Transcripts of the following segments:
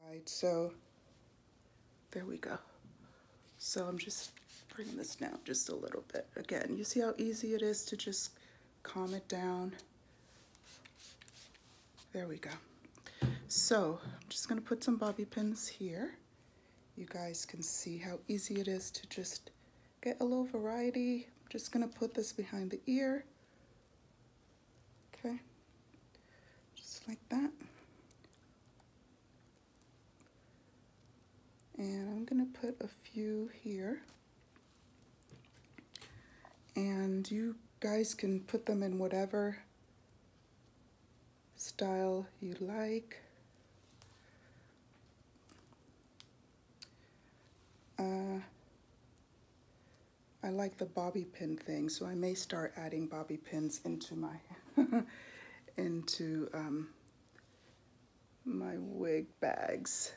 Right, so there we go. So I'm just bringing this down just a little bit. Again, you see how easy it is to just calm it down. There we go. So I'm just gonna put some bobby pins here. You guys can see how easy it is to just get a little variety. I'm just gonna put this behind the ear. Okay, just like that. And I'm gonna put a few here. And you guys can put them in whatever style you like. I like the bobby pin thing, so I may start adding bobby pins into my my wig bags.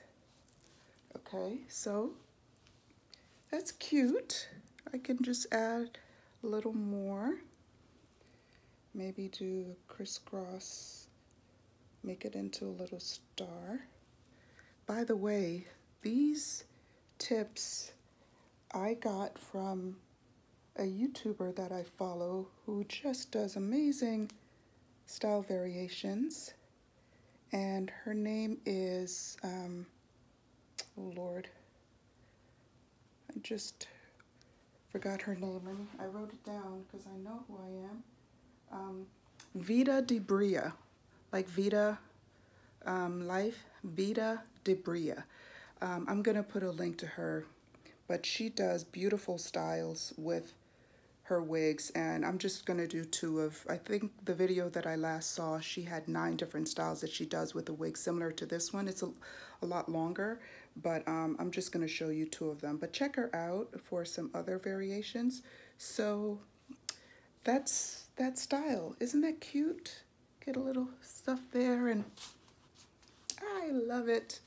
Okay, so that's cute. I can just add a little more. Maybe do a crisscross, make it into a little star. By the way, these tips I got from a YouTuber that I follow who just does amazing style variations. And her name is, oh Lord, I just forgot her name. I wrote it down because I know who I am. Vida Debria, like Vida Life, Vida Debria. I'm gonna put a link to her, but she does beautiful styles with her wigs, and I'm just gonna do two of, I think the video that I last saw, she had 9 different styles that she does with a wig similar to this one. It's a lot longer, but I'm just gonna show you 2 of them. But check her out for some other variations. So that's that style. Isn't that cute? Get a little stuff there, and I love it.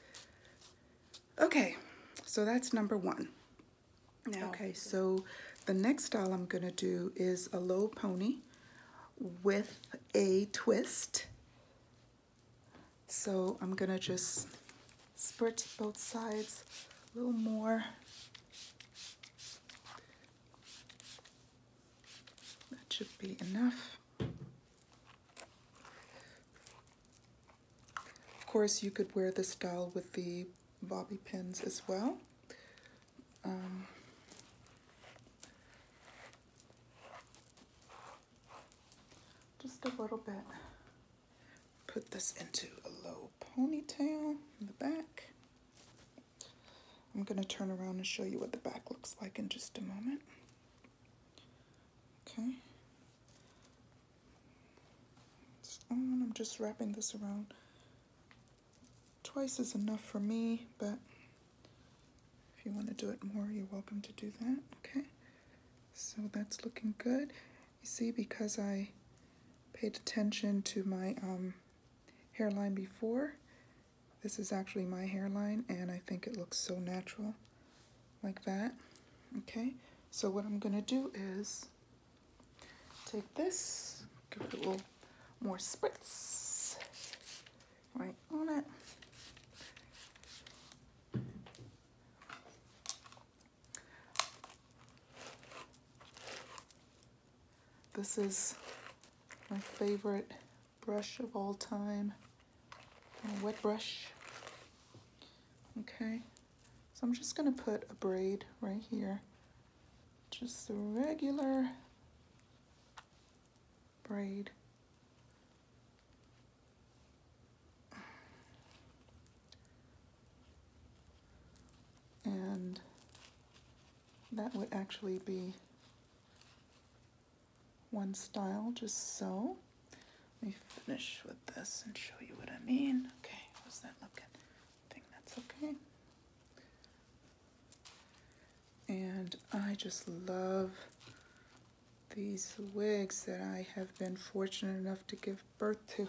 Okay, so that's number 1. Now, okay, so the next style I'm gonna do is a low pony with a twist. So I'm gonna just spritz both sides a little more. That should be enough. Of course, you could wear this style with the bobby pins as well. Just a little bit. Put this into a low ponytail in the back. I'm gonna turn around and show you what the back looks like in just a moment. Okay. I'm just wrapping this around. Twice is enough for me, but if you want to do it more, you're welcome to do that. Okay. So that's looking good. You see, because I paid attention to my hairline before, this is actually my hairline, and I think it looks so natural like that. Okay, so what I'm gonna do is take this, give it a little more spritz right on it. This is my favorite brush of all time, a wet brush. Okay, so I'm just gonna put a braid right here, just a regular braid. And that would actually be one style, just so. Let me finish with this and show you what I mean. Okay, how's that looking? I think that's okay. And I just love these wigs that I have been fortunate enough to give birth to.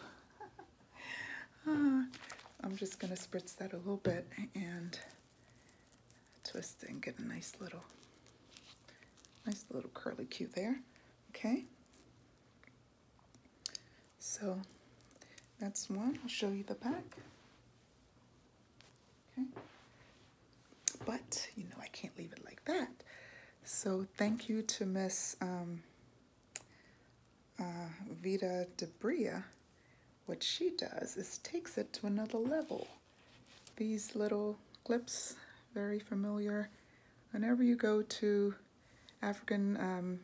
I'm just gonna spritz that a little bit and twist it and get a nice little curly Q there. Okay. So that's one. I'll show you the back. Okay. But, you know, I can't leave it like that. So thank you to Miss Vita Debria. What she does is takes it to another level. These little clips, very familiar. Whenever you go to African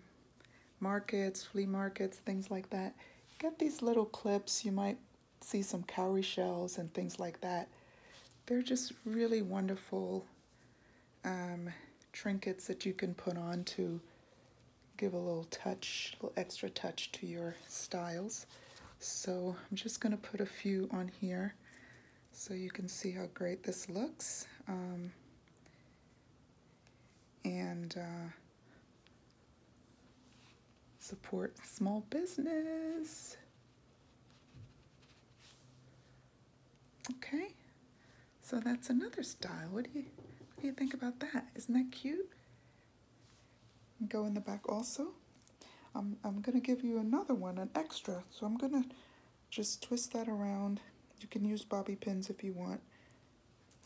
markets, flea markets, things like that, get these little clips. You might see some cowrie shells and things like that. They're just really wonderful trinkets that you can put on to give a little touch, a little extra touch to your styles. So I'm just going to put a few on here so you can see how great this looks. And support small business. Okay, so that's another style. What do you think about that? Isn't that cute? Go in the back also. I'm gonna give you another one, an extra. So I'm gonna just twist that around. You can use bobby pins if you want.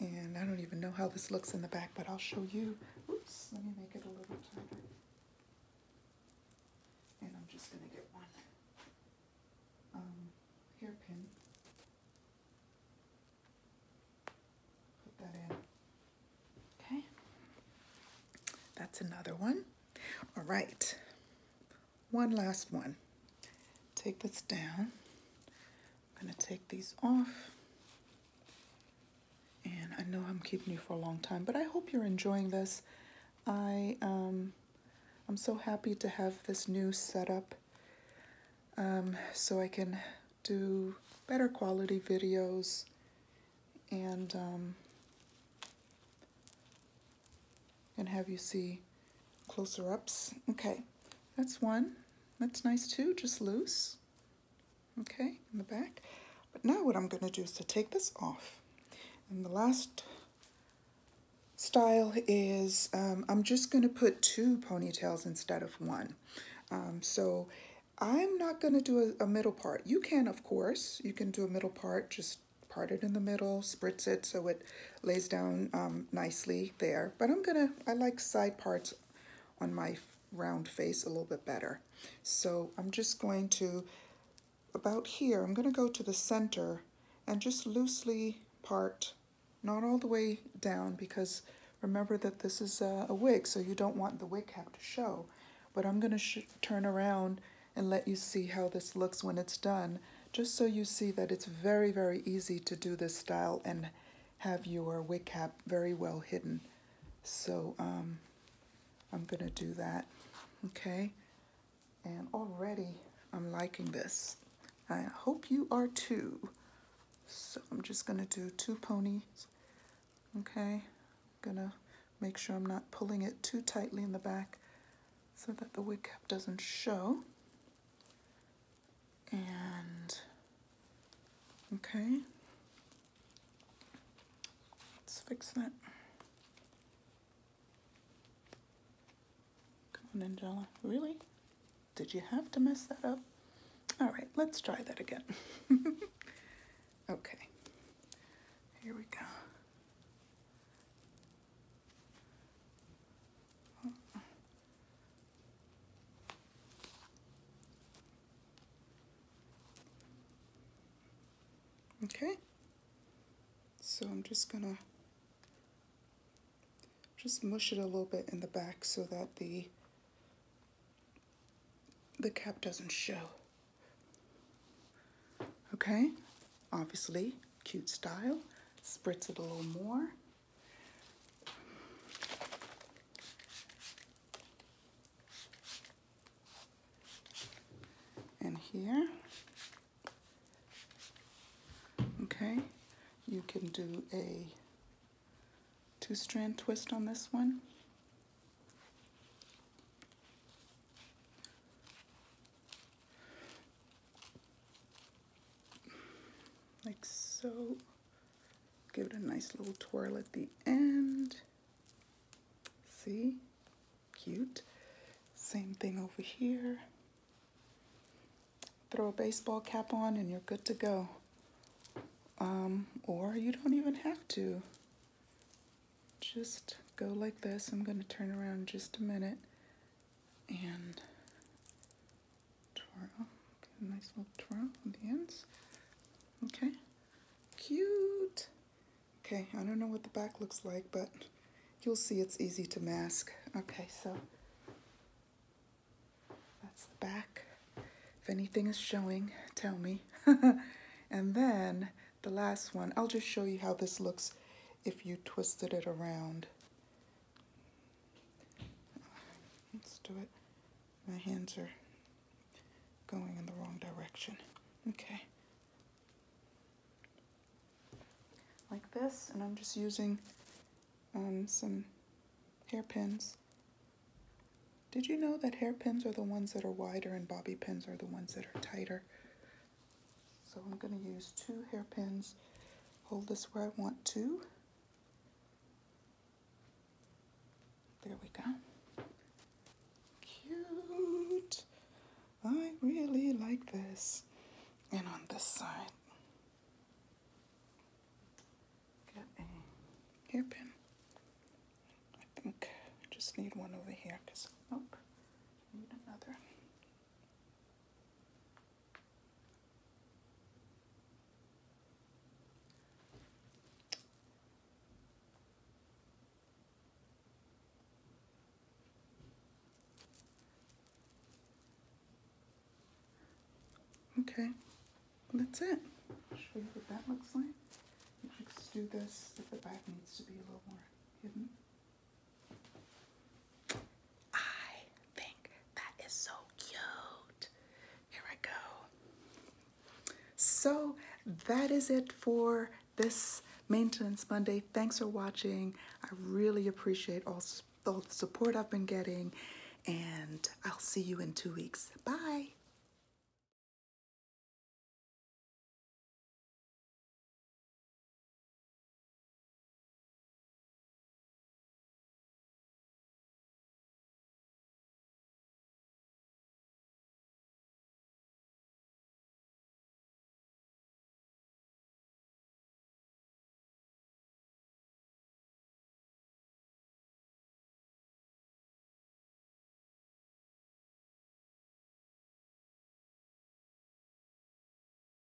And I don't even know how this looks in the back, but I'll show you. Oops, let me make it a little tighter. And I'm just gonna get one hairpin. Put that in. Okay. That's another one. All right. One last one. Take this down. I'm going to take these off. And I know I'm keeping you for a long time, but I hope you're enjoying this. I'm so happy to have this new setup so I can do better quality videos and have you see closer ups. Okay, that's one. That's nice too, just loose. Okay, in the back. But now what I'm going to do is to take this off. And the last style is I'm just going to put 2 ponytails instead of 1. So I'm not going to do a middle part. You can, of course, you can do a middle part, just part it in the middle, spritz it so it lays down nicely there. But I like side parts on my round face a little bit better. So I'm just going to, about here, I'm going to go to the center and just loosely part, not all the way down, because remember that this is a wig, so you don't want the wig cap to show. But I'm going to turn around and let you see how this looks when it's done, just so you see that it's very, very easy to do this style and have your wig cap very well hidden. So I'm going to do that, okay? And already I'm liking this. I hope you are too. So I'm just going to do 2 ponies, okay? I'm going to make sure I'm not pulling it too tightly in the back so that the wig cap doesn't show. And, okay, let's fix that. Come on, Angela. Really? Did you have to mess that up? All right, let's try that again. Okay, here we go. Okay, so I'm just gonna mush it a little bit in the back so that the cap doesn't show. Okay, obviously, cute style. Spritz it a little more. And here, okay, you can do a 2-strand twist on this one. Like so. Give it a nice little twirl at the end. See? Cute. Same thing over here. Throw a baseball cap on and you're good to go. Or you don't even have to. just go like this. I'm going to turn around in just a minute and twirl. Get a nice little twirl on the ends. Okay, cute. Okay, I don't know what the back looks like, but you'll see it's easy to mask. Okay, so that's the back. If anything is showing, tell me. And then the last one, I'll just show you how this looks if you twisted it around. Let's do it. My hands are going in the wrong direction. Okay. Like this, and I'm just using some hairpins. Did you know that hairpins are the ones that are wider and bobby pins are the ones that are tighter? So I'm going to use 2 hairpins. Hold this where I want to. There we go. Cute. I really like this. And on this side, get a hairpin. I think I just need one over here because, nope, I need another. Okay, that's it. I'll show you what that looks like. You should just do this if the back needs to be a little more hidden. I think that is so cute. Here I go. So that is it for this Maintenance Monday. Thanks for watching. I really appreciate all the support I've been getting, and I'll see you in 2 weeks. Bye.